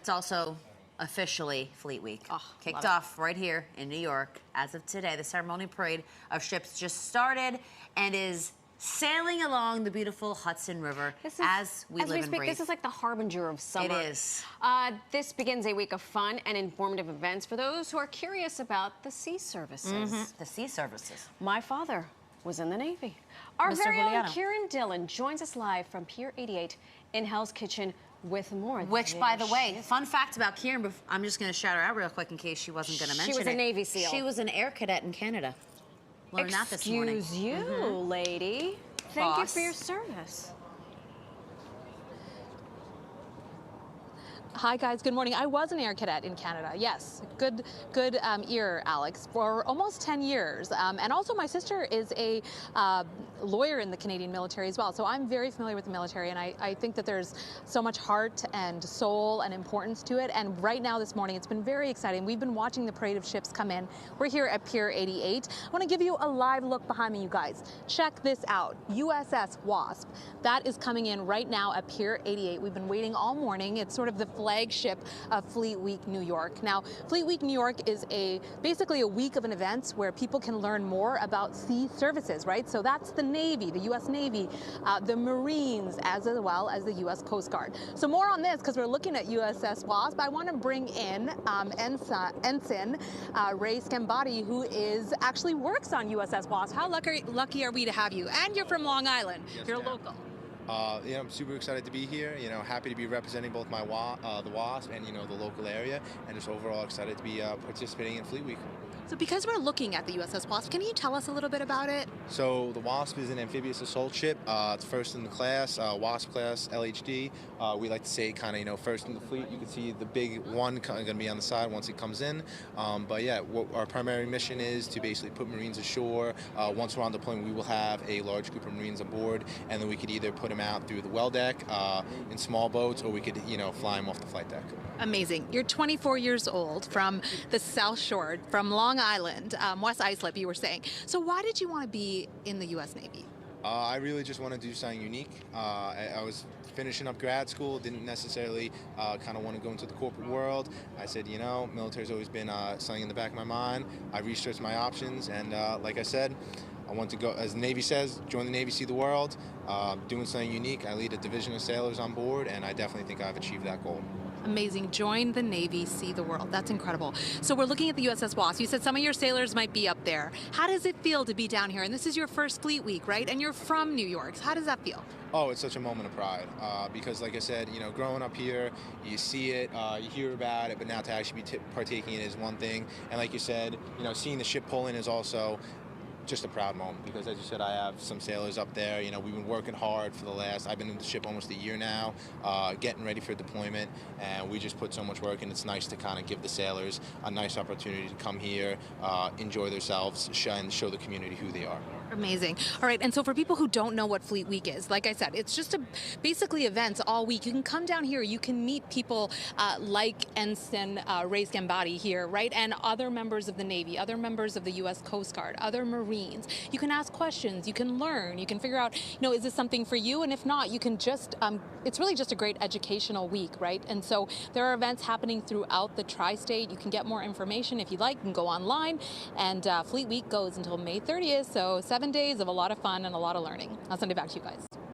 It's also officially Fleet Week. Oh, Kicked off right here in New York as of today. The ceremonial parade of ships just started and is sailing along the beautiful Hudson River as we live and breathe. This is like the harbinger of summer. It is. This begins a week of fun and informative events for those who are curious about the sea services. The sea services. My father was in the Navy. Our Mr. very own Juliano. Kieran Dillon joins us live from Pier 88 in Hell's Kitchen with more. Which, by the way, fun fact about Kieran, I'm just going to shout her out real quick in case she wasn't going to mention it. She was a Navy SEAL. She was an air cadet in Canada. Learned that this morning. Excuse you, lady. Thank you for your service. Hi guys, good morning. I was an air cadet in Canada. Yes, good ear, Alex, for almost 10 years. And also my sister is a lawyer in the Canadian military as well. So I'm very familiar with the military, and I think that there's so much heart and soul and importance to it. And right now this morning, it's been very exciting. We've been watching the parade of ships come in. We're here at Pier 88. I want to give you a live look behind me, you guys. Check this out. USS Wasp. That is coming in right now at Pier 88. We've been waiting all morning. It's sort of the flagship of Fleet Week New York. Now, Fleet Week New York is basically a week of an event where people can learn more about sea services, right? So that's the Navy, the U.S. Navy, the Marines, as well as the U.S. Coast Guard. So more on this, because we're looking at USS Wasp, I want to bring in Ensign Ray Scambati, who actually works on USS Wasp. How lucky are we to have you? And you're from Long Island. Yes, you're ma'am. local. I'm super excited to be here. Happy to be representing both my the WASP and the local area, and just overall excited to be participating in Fleet Week. So because we're looking at the USS Wasp, can you tell us a little bit about it? So the WASP is an amphibious assault ship. It's first in the class, WASP class, LHD. We like to say kind of, first in the fleet. You can see the big one going to be on the side once it comes in. But yeah, what our primary mission is to basically put Marines ashore. Once we're on deployment, we will have a large group of Marines aboard, and then we could either put them out through the well deck in small boats, or we could, fly them off the flight deck. Amazing. You're 24 years old, from the South Shore, from Long Island, West Islip, you were saying. So why did you want to be in the U.S. Navy? I really just want to do something unique. I was finishing up grad school, didn't necessarily kind of want to go into the corporate world. I said, military's always been something in the back of my mind. I researched my options, and like I said, I want to go, as the Navy says, join the Navy, see the world, doing something unique. I lead a division of sailors on board, and I definitely think I've achieved that goal. Amazing. Join the Navy, see the world. That's incredible. So we're looking at the USS Wasp. You said some of your sailors might be up there. How does it feel to be down here? And this is your first Fleet Week, right? And you're from New York. How does that feel? Oh, it's such a moment of pride because, like I said, growing up here, you see it, you hear about it, but now to actually be partaking in it is one thing. And like you said, seeing the ship pull in is also just a proud moment, because as you said, I have some sailors up there. We've been working hard for I've been in the ship almost a year now, getting ready for deployment, and we just put so much work, and it's nice to kind of give the sailors a nice opportunity to come here, enjoy themselves, and show the community who they are. Amazing. All right, and so for people who don't know what Fleet Week is, like I said, it's just basically events all week. You can come down here, you can meet people like Ensign Ray Scambati here, right, and other members of the Navy, other members of the U.S. Coast Guard, other Marines. You can ask questions, you can learn, you can figure out, is this something for you? And if not, you can just, it's really just a great educational week, right? And so there are events happening throughout the tri-state. You can get more information if you like. You can go online, and Fleet Week goes until May 30th, so 7 days of a lot of fun and a lot of learning. I'll send it back to you guys.